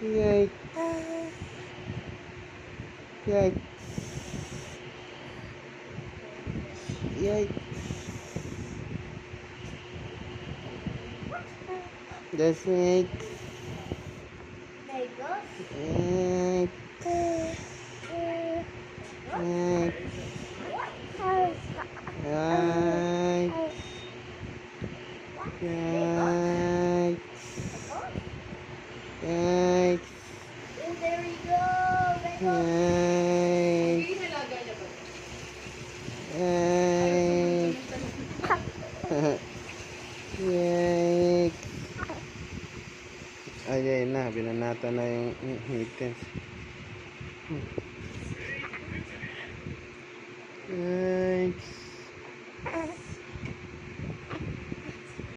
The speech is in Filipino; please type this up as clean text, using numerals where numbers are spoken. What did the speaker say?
Yikes. Yikes. Yikes. Yikes. The snake. There you go. Yikes. Yikes. Yikes. Yikes. Yikes. And there you go. There you go. Yikes. Yikes. Yikes. Ayun na, binanata na yung ngipin.